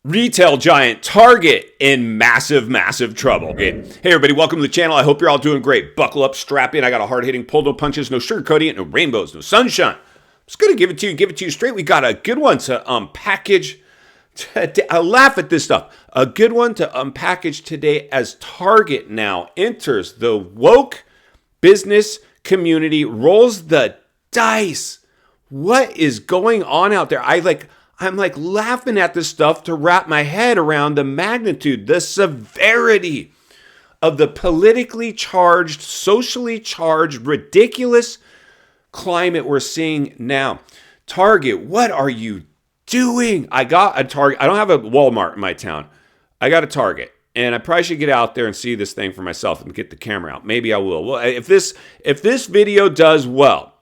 Retail giant Target in massive trouble. Okay. Hey everybody, welcome to the channel. I hope you're all doing great. Buckle up, strap in. I got a hard-hitting pull, no punches, no sugarcoating it, no rainbows, no sunshine. I'm just gonna give it to you straight. We got a good one to unpackage. I laugh at this stuff. A good one to unpackage today as Target now enters the woke business community, rolls the dice. What is going on out there? I'm like laughing at this stuff to wrap my head around the magnitude, the severity of the politically charged, socially charged, ridiculous climate we're seeing now. Target, what are you doing? I got a Target. I don't have a Walmart in my town. I got a Target. And I probably should get out there and see this thing for myself and get the camera out. Maybe I will. Well, if this video does well,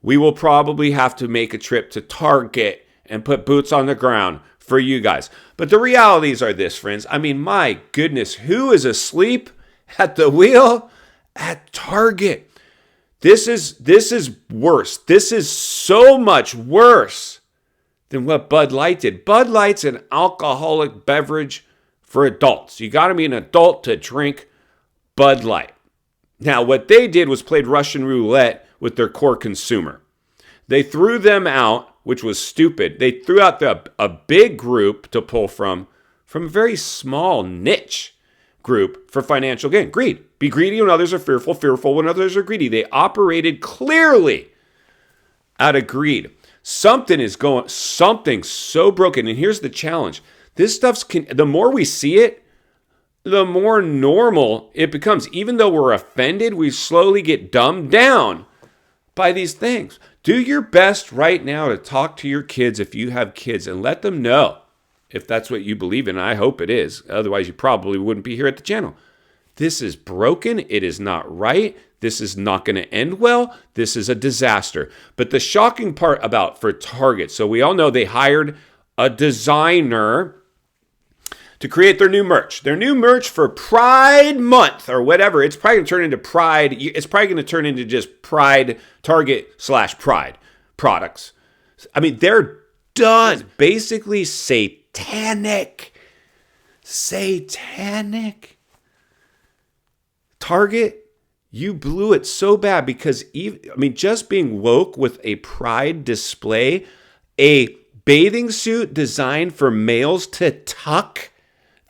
we will probably have to make a trip to Target and put boots on the ground for you guys. But the realities are this, friends. I mean, my goodness, who is asleep at the wheel at Target? This is worse. This is so much worse than what Bud Light did. Bud Light's an alcoholic beverage for adults. You got to be an adult to drink Bud Light. Now, what they did was played Russian roulette with their core consumer. They threw them out, which was stupid. They threw out a big group to pull from a very small niche group for financial gain. Greed. Be greedy when others are fearful, fearful when others are greedy. They operated clearly out of greed. Something's so broken. And here's the challenge. This the more we see it, the more normal it becomes. Even though we're offended, we slowly get dumbed down by these things. Do your best right now to talk to your kids if you have kids and let them know if that's what you believe in. I hope it is. Otherwise, you probably wouldn't be here at the channel. This is broken. It is not right. This is not going to end well. This is a disaster. But the shocking part for Target, so we all know they hired a designer to create their new merch. Their new merch for Pride Month or whatever. It's probably going to turn into Pride. It's probably going to turn into just Pride, Target/Pride products. I mean, they're done. Basically satanic. Satanic. Target, you blew it so bad because just being woke with a Pride display, a bathing suit designed for males to tuck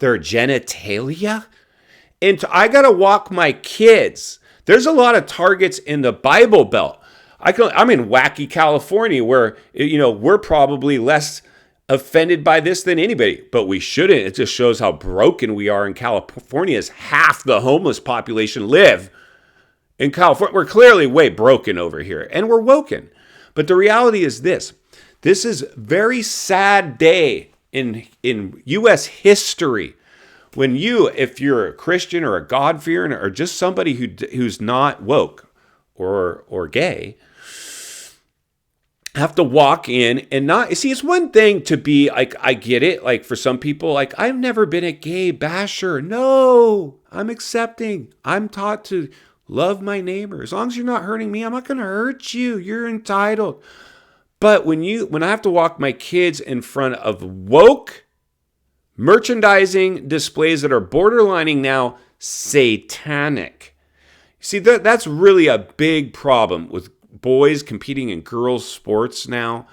their genitalia. And I got to walk my kids. There's a lot of Targets in the Bible Belt. I'm in wacky California where, we're probably less offended by this than anybody, but we shouldn't. It just shows how broken we are in California as half the homeless population live in California. We're clearly way broken over here and we're woken. But the reality is this is a very sad day in U.S. history when if you're a Christian or a God-fearing or just somebody who's not woke or gay, have to walk in and not see. It's one thing to be like, I get it. Like for some people, like I've never been a gay basher. No, I'm accepting. I'm taught to love my neighbor. As long as you're not hurting me, I'm not going to hurt you. You're entitled. But when I have to walk my kids in front of woke merchandising displays that are borderlining now satanic, see that's really a big problem with boys competing in girls' sports now.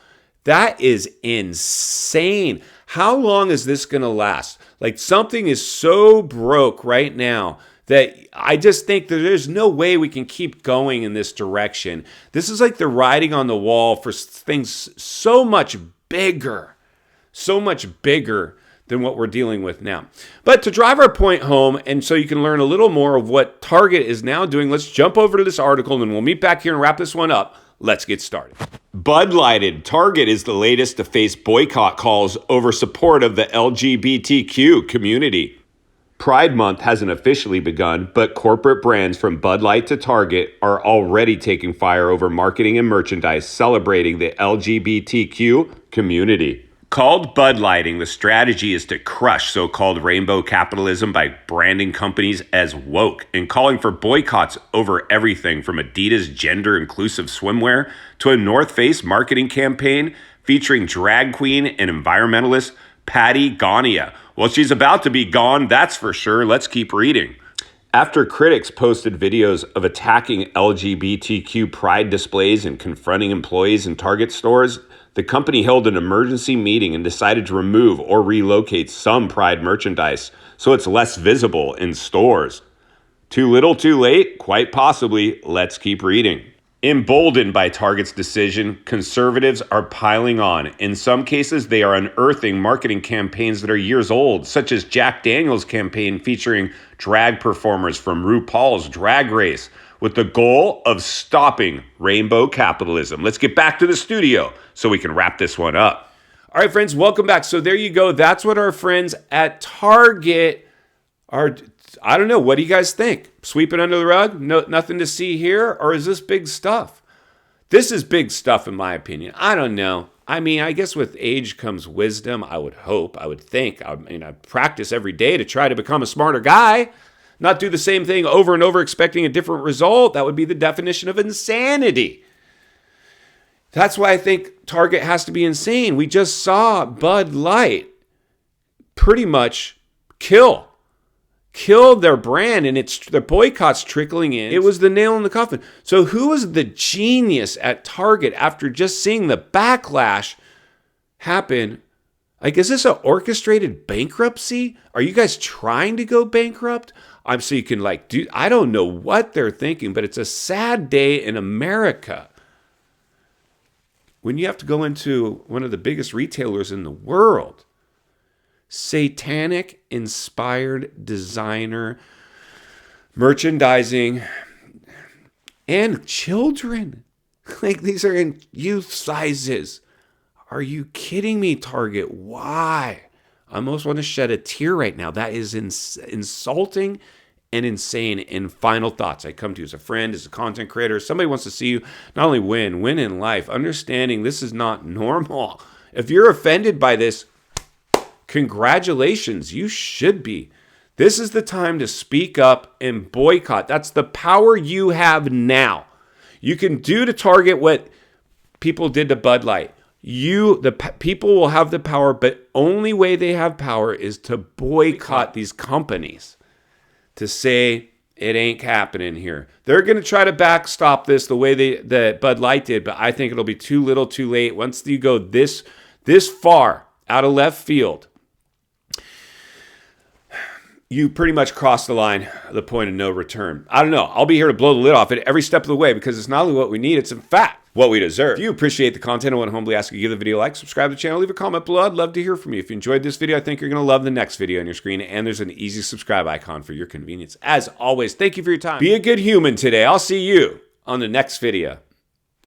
That is insane. How long is this going to last? Like something is so broke right now that I just think that there's no way we can keep going in this direction. This is like the writing on the wall for things so much bigger than what we're dealing with now. But to drive our point home, and so you can learn a little more of what Target is now doing, let's jump over to this article and we'll meet back here and wrap this one up. Let's get started. Bud Lighted. Target is the latest to face boycott calls over support of the LGBTQ community. Pride Month hasn't officially begun, but corporate brands from Bud Light to Target are already taking fire over marketing and merchandise celebrating the LGBTQ community. Called Bud Lighting, the strategy is to crush so-called rainbow capitalism by branding companies as woke and calling for boycotts over everything from Adidas gender-inclusive swimwear to a North Face marketing campaign featuring drag queen and environmentalist Patagonia. Well, she's about to be gone, that's for sure. Let's keep reading. After critics posted videos of attacking LGBTQ pride displays and confronting employees in Target stores, the company held an emergency meeting and decided to remove or relocate some pride merchandise so it's less visible in stores. Too little, too late? Quite possibly. Let's keep reading. Emboldened by Target's decision, conservatives are piling on. In some cases, they are unearthing marketing campaigns that are years old, such as Jack Daniel's campaign featuring drag performers from RuPaul's Drag Race, with the goal of stopping rainbow capitalism. Let's get back to the studio so we can wrap this one up. All right, friends, welcome back. So there you go. That's what our friends at Target are. I don't know. What do you guys think? Sweep it under the rug? No, nothing to see here? Or is this big stuff? This is big stuff in my opinion. I don't know. I mean, I guess with age comes wisdom, I would hope, I would think. I practice every day to try to become a smarter guy, not do the same thing over and over expecting a different result. That would be the definition of insanity. That's why I think Target has to be insane. We just saw Bud Light pretty much kill their brand, and their boycotts trickling in. It was the nail in the coffin. So who was the genius at Target after just seeing the backlash happen? Like, is this an orchestrated bankruptcy? Are you guys trying to go bankrupt? So you can I don't know what they're thinking, but it's a sad day in America when you have to go into one of the biggest retailers in the world. Satanic inspired designer, merchandising, and children. Like, these are in youth sizes. Are you kidding me, Target? Why? I almost want to shed a tear right now. That is insulting and insane. And final thoughts I come to you as a friend, as a content creator. Somebody wants to see you not only win in life, understanding this is not normal. If you're offended by this, congratulations, you should be. This is the time to speak up and boycott. That's the power you have now. You can do to Target what people did to Bud Light. People will have the power, but only way they have power is to boycott these companies, to say it ain't happening here. They're going to try to backstop this the way that Bud Light did, but I think it'll be too little, too late. Once you go this far out of left field, you pretty much cross the line, the point of no return. I don't know. I'll be here to blow the lid off it every step of the way because it's not only what we need, it's in fact what we deserve. If you appreciate the content, I want to humbly ask you to give the video a like, subscribe to the channel, leave a comment below. I'd love to hear from you. If you enjoyed this video, I think you're going to love the next video on your screen, and there's an easy subscribe icon for your convenience. As always, thank you for your time. Be a good human today. I'll see you on the next video.